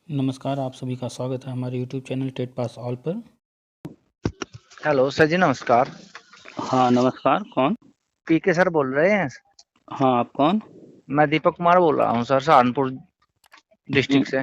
नमस्कार, आप सभी का स्वागत है हमारे YouTube channel TET pass all पर। हेलो सर जी, नमस्कार। हाँ, नमस्कार। कौन? पीके सर बोल रहे हैं? हाँ, आप कौन? मैं दीपक कुमार बोल रहा हूँ सर, सहारनपुर हुँ, डिस्ट्रिक्ट से।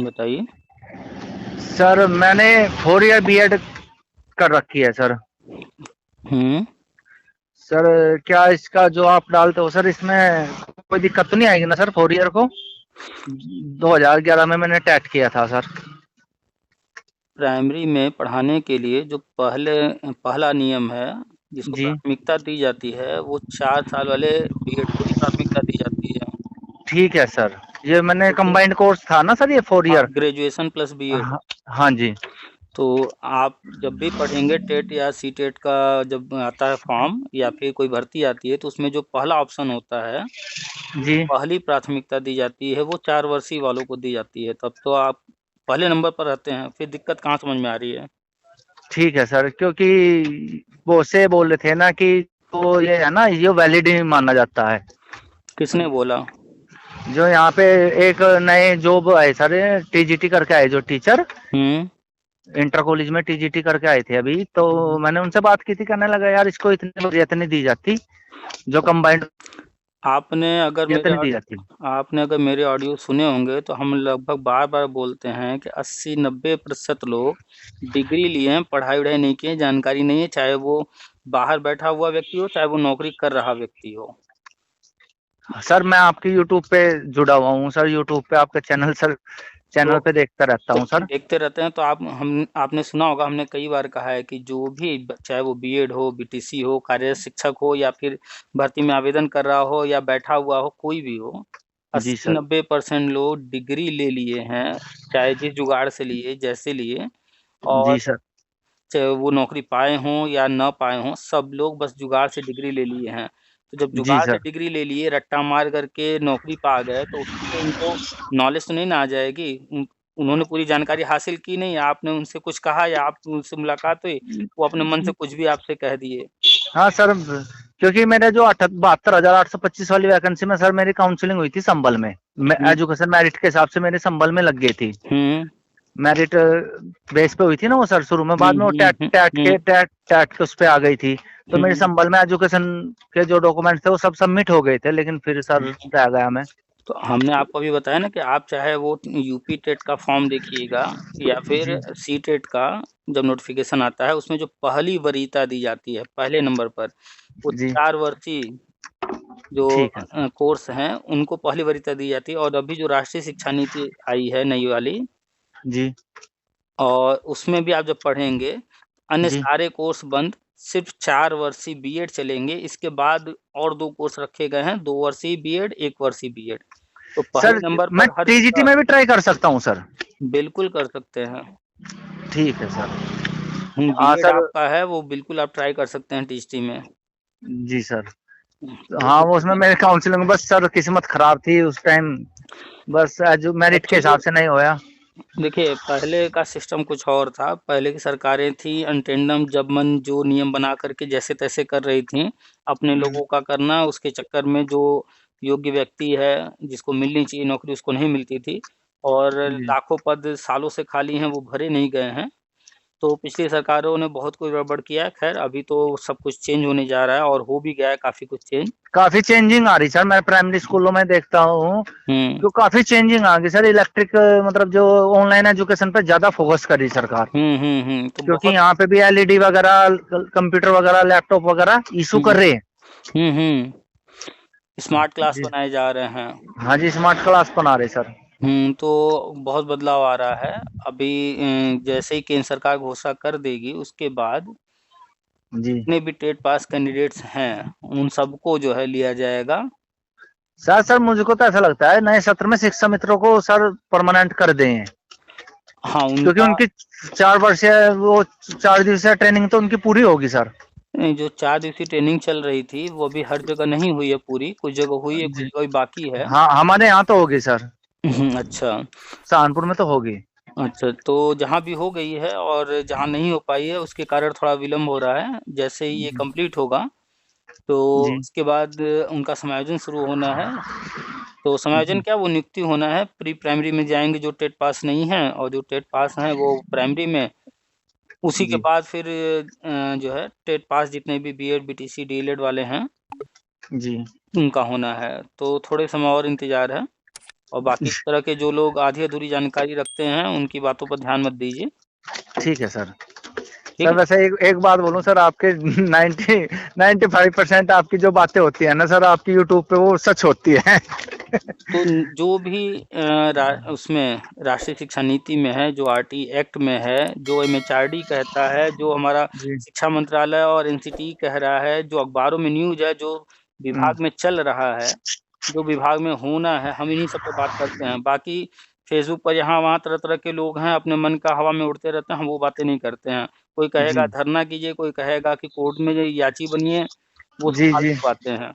बताइए। सर मैंने 4 ईयर बीएड कर रखी है सर। हुँ, सर क्या इसका जो आप डालते हो सर, इसमें कोई दिक्कत तो नहीं आएगी ना सर 4 ईयर को? 2011 में मैंने टेट किया था सर। प्राइमरी में पढ़ाने के लिए जो पहला नियम है, जिसको जी प्राथमिकता दी जाती है, वो 4 साल वाले बीएड को ही प्राथमिकता दी जाती है। ठीक है सर। ये मैंने ओके? कंबाइंड कोर्स था ना सर, ये 4 ईयर। हाँ, ग्रेजुएशन प्लस बीएड। हाँ, हाँ जी। तो आप जब भी पढ़ेंगे टेट या सीटेट का जब आता है फॉर्म या फिर कोई भर्ती आती है, तो उसमें जो पहला ऑप्शन होता है, जी पहली प्राथमिकता दी जाती है वो 4 वर्षीय वालों को दी जाती है, तब तो आप पहले नंबर पर रहते हैं, फिर दिक्कत कहाँ समझ में आ रही है? ठीक है सर, क्योंकि वो से बोल रहे थे ना कि तो ये है ना, ये वैलिड ही माना जाता है। किसने बोला? जो यहाँ पे एक नए जॉब आए सर, टीजीटी करके आए जो टीचर, हुँ, इंटर कॉलेज में टीजीटी करके आए थे अभी, तो हुँ। मैंने उनसे बात की थी, कहने लगा यार इसको इतनी वरीयत नहीं दी जाती, जो कंबाइंड आपने अगर वरीयत मेरे नहीं दी ऑड जाती। आपने अगर मेरे ऑडियो सुने होंगे तो हम लगभग बार-बार बोलते हैं कि 80-90% लोग डिग्री लिए हैं, पढ़ाई-वढ़ाई नहीं किए हैं, जानकारी नहीं है, चाहे वो बाहर बैठा हुआ व्यक्ति हो, चाहे वो नौकरी कर रहा व्यक्ति हो। सर मैं आपकी यूट्यूब पे जुड़ा हुआ हूँ सर, यूट्यूब पे आपका चैनल सर, तो चैनल पे देखता रहता तो हूँ सर। देखते रहते हैं तो आपने सुना होगा, हमने कई बार कहा है कि जो भी चाहे वो बीएड हो, बीटीसी हो, कार्यरत शिक्षक हो या फिर भर्ती में आवेदन कर रहा हो या बैठा हुआ हो, कोई भी हो, जी अस्सी सर। नब्बे परसेंट लोग डिग्री ले लिए हैं, चाहे जिस जुगाड़ से लिए, जैसे लिए, और जी सर। चाहे वो नौकरी पाए हों या ना पाए हों, सब लोग बस जुगाड़ से डिग्री ले लिए हैं। तो जब जी जुगाड़ से सर। डिग्री ले लिए, रट्टा मार करके नौकरी पा गए, तो उसकी तो उनको नॉलेज तो नहीं ना आ जाएगी। उन्होंने पूरी जानकारी हासिल की नहीं, आपने उनसे कुछ कहा या आप उनसे मुलाकात हुई, वो अपने मन से कुछ भी आपसे कह दिए। हाँ सर, क्योंकि मेरे जो 72,825 वाली वैकेंसी में सर मेरी काउंसलिंग हुई थी संबल में, हुँ, एजुकेशन मेरिट के हिसाब से मेरे संबल में लग गई थी। हुँ, मेरिट बेस पे हुई थी ना वो सर शुरू में, हुँ, बाद में वो हुँ, हुँ, हुँ, टैट के उस पे आ गई थी। तो मेरे हुँ, संबल में एजुकेशन के जो डॉक्यूमेंट्स थे वो सब सबमिट हो गए थे, लेकिन फिर सर हुँ। रह गया मैं। तो हमने आपको अभी बताया ना कि आप चाहे वो यूपी टेट का फॉर्म देखिएगा या फिर जी सी टेट का, जब नोटिफिकेशन आता है उसमें जो पहली वरीयता दी जाती है पहले नंबर पर, वो जी। 4 वर्षीय जो ठीक है सर। कोर्स हैं उनको पहली वरीयता दी जाती है, और अभी जो राष्ट्रीय शिक्षा नीति आई है नई वाली, जी और उसमें भी आप जब पढ़ेंगे, अन्य जी। सारे कोर्स बंद, सिर्फ 4 वर्षीय बीएड चलेंगे। इसके बाद और 2 कोर्स रखे गए हैं, 2 वर्षीय बीएड, 1 वर्षीय बीएड। तो सर पहले नंबर मैं पर हर टीजीटी जगह में भी ट्राई कर सकता हूँ सर? बिल्कुल कर सकते हैं। ठीक है सर। हाँ बीएड सर। आपका है वो बिल्कुल आप ट्राई कर सकते हैं टीएसटी में। जी सर। तो हाँ वो उसमें उसमें मेरी काउंसलिंग में बस सर किस्मत खराब थी उस टाइम, बस जो मेरिट के एक्चुअली हिसाब से नहीं होया। देखिए, पहले का सिस्टम कुछ और था। पहले की सरकारें थी अनटेंडम जब मन जो नियम बना करके जैसे-तैसे कर रही थीं। अपने लोगों का करना, उसके चक्कर में जो योग्य व्यक्ति है, जिसको मिलनी चाहिए नौकरी, उसको नहीं मिलती थी, और जी। लाखों पद सालों से खाली हैं, वो भरे नहीं गए हैं। तो पिछली सरकारों ने बहुत कुछ गड़बड़ किया है। ख़ैर अभी तो सब कुछ चेंज होने जा रहा है और हो भी गया है काफ़ी कुछ चेंज। काफी चेंजिंग आ रही सर, मैं प्राइमरी स्कूलों में देखता हूँ हुँ। तो काफी चेंजिंग आ गई सर। इलेक्ट्रिक मतलब जो ऑनलाइन एजुकेशन पे ज्यादा फोकस कर रही सरकार, हुँ, हुँ, हुँ। तो क्योंकि बहुत यहाँ पे भी एलईडी वगैरह, कंप्यूटर वगैरह, लैपटॉप वगैरह इशू हुँ, कर रहे हैं। हुँ, हुँ। स्मार्ट क्लास जी। बनाए जा रहे हैं। हाँ जी, स्मार्ट क्लास बना रहे सर। तो बहुत बदलाव आ रहा है। अभी जैसे ही केंद्र सरकार घोषणा कर देगी, उसके बाद जी जितने भी टेट पास कैंडिडेट्स हैं, उन सबको जो है लिया जाएगा। सर मुझको तो ऐसा लगता है नए सत्र में शिक्षा मित्रों को सर परमानेंट कर दें, हाँ, क्योंकि उनका उनकी 4 वर्षीय वो 4 दिवसीय ट्रेनिंग तो उनकी पूरी होगी सर। जो 4 दिवसीय ट्रेनिंग चल रही थी, वो अभी हर जगह नहीं हुई है पूरी, कुछ जगह हुई है, कुछ जी। जगह अभी बाकी है। हाँ हमारे यहाँ तो होगी सर, अच्छा। सहारनपुर में तो होगी। अच्छा, तो जहाँ भी हो गई है और जहाँ नहीं हो पाई है, उसके कारण थोड़ा विलम्ब हो रहा है। जैसे ही ये जी कंप्लीट होगा, तो जी। उसके बाद उनका समायोजन शुरू होना है। तो समायोजन जी क्या, वो नियुक्ति होना है। प्री प्राइमरी में जाएंगे जो टेट पास नहीं है, और जो टेट पास हैं वो प्राइमरी में। उसी के जी बाद फिर जो है टेट पास जितने भी बीएड बीटीसी डीएलएड वाले हैं जी उनका होना है। तो थोड़े समय और इंतजार है। और बाकी इस तरह के जो लोग आधी अधूरी जानकारी रखते हैं उनकी बातों पर ध्यान मत दीजिए। ठीक है सर। ठीक सर है। वैसे एक बात बोलूं सर, आपके 95% आपकी जो बातें होती है ना सर आपकी यूट्यूब पे, वो सच होती है। तो जो भी उसमें राष्ट्रीय शिक्षा नीति में है, जो आरटी एक्ट में है, जो एमएचआरडी कहता है, जो हमारा जी। शिक्षा मंत्रालय और एनसीटी कह रहा है, जो अखबारों में न्यूज है, जो हम्म। विभाग में चल रहा है, जो विभाग में होना है, हम इन्हीं सब पे बात करते हैं। बाकी फेसबुक पर यहाँ वहाँ तरह तरह के लोग हैं, अपने मन का हवा में उड़ते रहते हैं, हम वो बातें नहीं करते हैं। कोई कहेगा जी धरना कीजिए, कोई कहेगा कि कोर्ट में याची बनिए, वो सब जी जी। फालतू बातें हैं।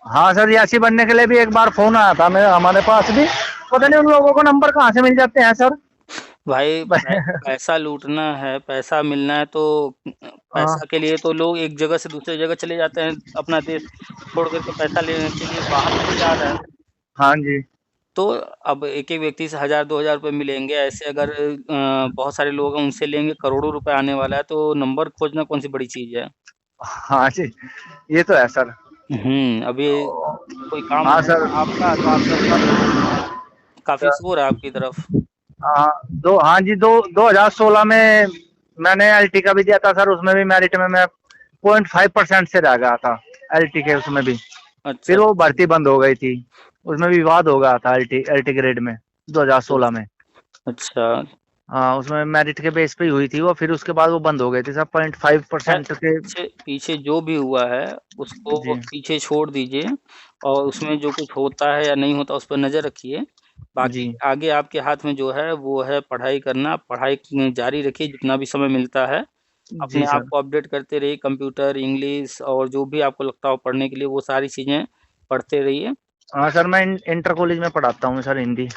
हाँ सर, याची बनने के लिए भी एक बार फोन आया था मेरे, हमारे पास भी। पता नहीं उन लोगों को नंबर कहाँ से मिल जाते हैं सर। भाई पैसा लूटना है, पैसा मिलना है, तो हाँ पैसा के लिए तो लोग एक जगह से दूसरी जगह चले जाते हैं, अपना देश छोड़ करके पैसा लेने के लिए बाहर चले जा रहे हैं। हाँ जी। तो अब एक एक व्यक्ति से 1000-2000 रुपये मिलेंगे, ऐसे अगर बहुत सारे लोग हैं उनसे लेंगे, करोड़ों रुपए आने वाला है, तो नंबर खोजना कौन सी बड़ी चीज है। हाँ जी, ये तो है सर। अभी कोई काम हाँ रहेगा सर। आपका तो आपका काफी सर, शोर है आपकी तरफ। हाँ हाँ जी, 2016 में मैंने एलटी का भी दिया था सर, उसमें भी मेरिट में मैं 0.5% से रह गया था एलटी के, उसमें भी। अच्छा फिर वो भर्ती बंद हो गई थी, उसमें भी विवाद हो गया था एलटी एलटी ग्रेड में 2016 में। अच्छा। हाँ, उसमें मेरिट के बेस पे ही हुई थी वो, फिर उसके बाद वो बंद हो गई थी सर, 0.5% के। पीछे पीछे जो भी हुआ है उसको जी पीछे छोड़ दीजिए, और उसमें जो कुछ होता है या नहीं होता उस पर नज़र रखिए। बाकी जी आगे आपके हाथ में जो है वो है पढ़ाई करना। पढ़ाई जारी रखिए जितना भी समय मिलता है। जी अपने आप सर। को अपडेट करते रहिए, कंप्यूटर, इंग्लिश और जो भी आपको लगता हो पढ़ने के लिए वो सारी चीज़ें पढ़ते रहिए। हाँ सर, मैं इंटर कॉलेज में पढ़ाता हूँ सर हिंदी।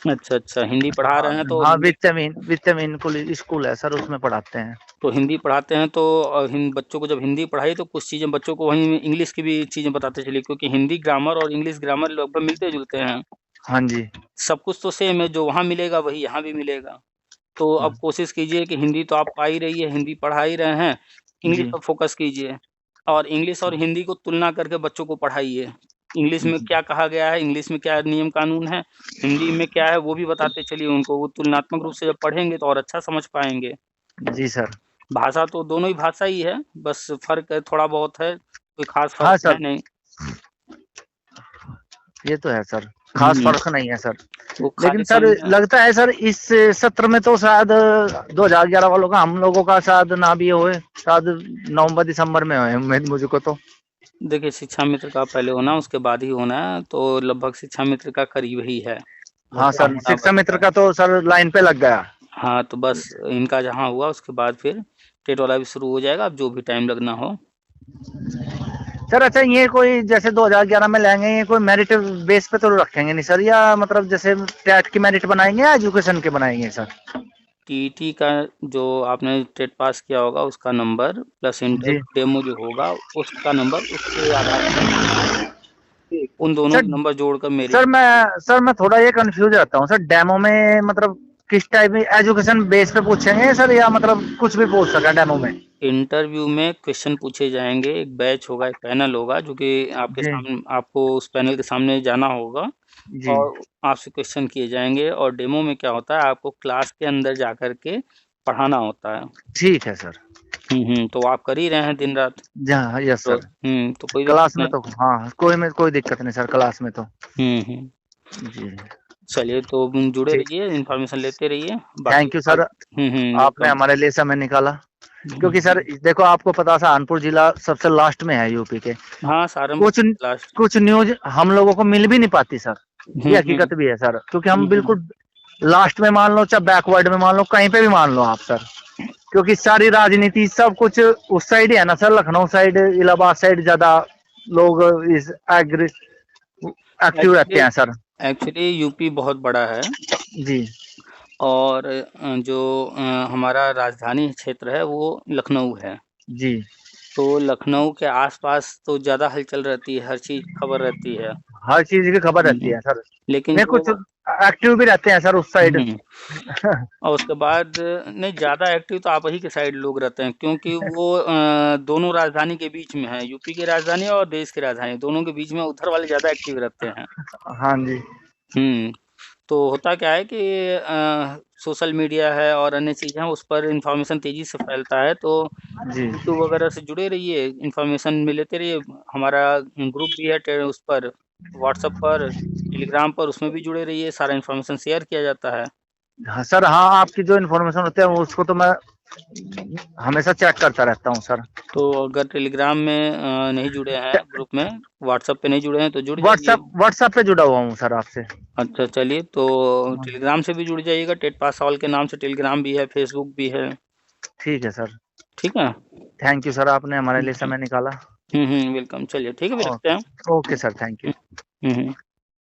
अच्छा अच्छा, हिंदी पढ़ा हाँ रहे हैं तो हाँ, हिंदी। वित्तमीन कॉलेज स्कूल है सर, उसमें पढ़ाते हैं। तो हिंदी पढ़ाते हैं तो बच्चों को जब हिंदी पढ़ाई तो कुछ चीज़ें बच्चों को वहीं इंग्लिश की भी चीज़ें बताते चलिए, क्योंकि हिंदी ग्रामर और इंग्लिश ग्रामर लगभग मिलते जुलते हैं। हाँ जी। सब कुछ तो सेम है, जो वहाँ मिलेगा वही यहाँ भी मिलेगा। तो अब कोशिश कीजिए कि हिंदी तो आप पा ही रही है, हिंदी पढ़ा ही रहे हैं, इंग्लिश जी पर फोकस कीजिए। और इंग्लिश और हिंदी को तुलना करके बच्चों को पढ़ाइए। इंग्लिश में जी क्या कहा गया है, इंग्लिश में क्या नियम कानून है, हिंदी में क्या है वो भी बताते चलिए उनको। वो तुलनात्मक रूप से जब पढ़ेंगे तो और अच्छा समझ पाएंगे। जी सर। भाषा तो दोनों ही भाषा ही है, बस फ़र्क है थोड़ा बहुत है, कोई ख़ास फ़र्क हाँ है सर, नहीं। ये तो है सर, खास हुँ, फर्क नहीं है सर। वो लेकिन खाली सर समझना। लगता है सर इस सत्र में तो शायद 2011 वालों का, हम लोगों का शायद ना भी होए, शायद नवंबर दिसंबर में होए उम्मीद मुझको तो। देखिए, शिक्षा मित्र का पहले होना, उसके बाद ही होना है, तो लगभग शिक्षा मित्र का करीब ही है, हाँ बचा सर, होना शिक्षा बचा मित्र है। का तो सर लाइन पे लग गया। हाँ, तो बस इनका जहाँ हुआ उसके बाद फिर टेट वाला भी शुरू हो जाएगा, अब जो भी टाइम लगना हो। सर अच्छा, ये कोई जैसे 2011 में लेंगे, ये कोई मेरिट बेस पे तो रखेंगे नहीं सर, या मतलब जैसे टेट की मेरिट बनाएंगे या एजुकेशन के बनाएंगे सर? टीईटी का जो आपने टेट पास किया होगा उसका नंबर प्लस जी। इंटरव्यू डेमो जो होगा उसका नंबर, उसके आधार पर उन दोनों सर के नंबर जोड़कर मेरिट। सर मैं थोड़ा ये कंफ्यूज रहता हूँ सर, डेमो में मतलब किस टाइप में एजुकेशन बेस पे पूछेंगे सर, या मतलब कुछ भी पूछ सका डेमो में? इंटरव्यू में क्वेश्चन पूछे जाएंगे, एक बैच होगा, एक पैनल होगा जो कि आपके जी सामने, आपको उस पैनल के सामने जाना होगा जी। और आपसे क्वेश्चन किए जाएंगे। और डेमो में क्या होता है, आपको क्लास के अंदर जा कर के पढ़ाना होता है। ठीक है सर। तो आप कर ही रहे हैं दिन रात। हाँ यस तो सर। तो कोई दिक्कत क्लास में नहीं। तो हाँ, कोई दिक्कत नहीं सर, क्लास में तो। हम्म। जी। चलिए, तो जुड़े ठीक। रहिए, इन्फॉर्मेशन लेते रहिए। बाकी थैंक यू सर, आपने वेलकम। हमारे लिए समय निकाला। क्योंकि हम्म, सर देखो, आपको पता, सहारनपुर जिला सबसे लास्ट में है यूपी के। हाँ, सहारनपुर कुछ लास्ट। कुछ न्यूज हम लोगों को मिल भी नहीं पाती सर, ये हम्म हकीकत भी है सर, क्योंकि हम हम्म बिल्कुल लास्ट में मान लो, चाहे बैकवर्ड में मान लो, कहीं पे भी मान लो आप सर। क्योंकि सारी राजनीति सब कुछ उस साइड ही है ना sir, Lucknow side, Allahabad side ज्यादा लोग इस एग्री एक्टिव रहते एक्चुअली हैं सर। एक्चुअली यूपी बहुत बड़ा है। जी और जो हमारा राजधानी क्षेत्र है वो लखनऊ है। जी तो लखनऊ के आस-पास तो ज़्यादा हलचल रहती है, हर चीज़ खबर रहती है। हर चीज़ की खबर रहती हुँ, है सर। लेकिन नहीं कुछ जो एक्टिव भी रहते हैं सर उस साइड। हुँ, और उसके बाद नहीं ज़्यादा एक्टिव तो आप ही के साइड लोग रहते हैं क्योंकि वो दोनों राजधानी के बीच में है, यूपी की राजधानी और देश की राजधानी, दोनों के बीच में उधर वाले ज़्यादा एक्टिव रहते हैं। हाँ जी। हुँ, तो होता क्या है कि सोशल मीडिया है और अन्य चीज़ें हैं, उस पर इन्फॉर्मेशन तेज़ी से फैलता है, तो जी। यूट्यूब वगैरह से जुड़े रहिए, इन्फॉर्मेशन में लेते रहिए। हमारा ग्रुप भी है टे उस पर व्हाट्सएप पर, टेलीग्राम पर, उसमें भी जुड़े रहिए, सारा इन्फॉर्मेशन शेयर किया जाता है। हाँ सर, हाँ, आपकी जो इन्फॉर्मेशन होती है उसको तो मैं हमेशा चेक करता रहता हूँ सर। तो अगर टेलीग्राम में नहीं जुड़े हैं ग्रुप में, व्हाट्सएप पे नहीं जुड़े हैं तो जुड़ जाइए। व्हाट्सएप पे जुड़ा हुआ हूँ सर आपसे। अच्छा चलिए, तो टेलीग्राम से भी जुड़ जाइएगा, टेट पास सवाल के नाम से टेलीग्राम भी है, फेसबुक भी है। ठीक है सर। ठीक है? थैंक यू सर, आपने हमारे लिए समय निकाला। वेलकम। चलिए ठीक है, फिर रखते हैं। Okay sir, thank you. Hmm, hmm.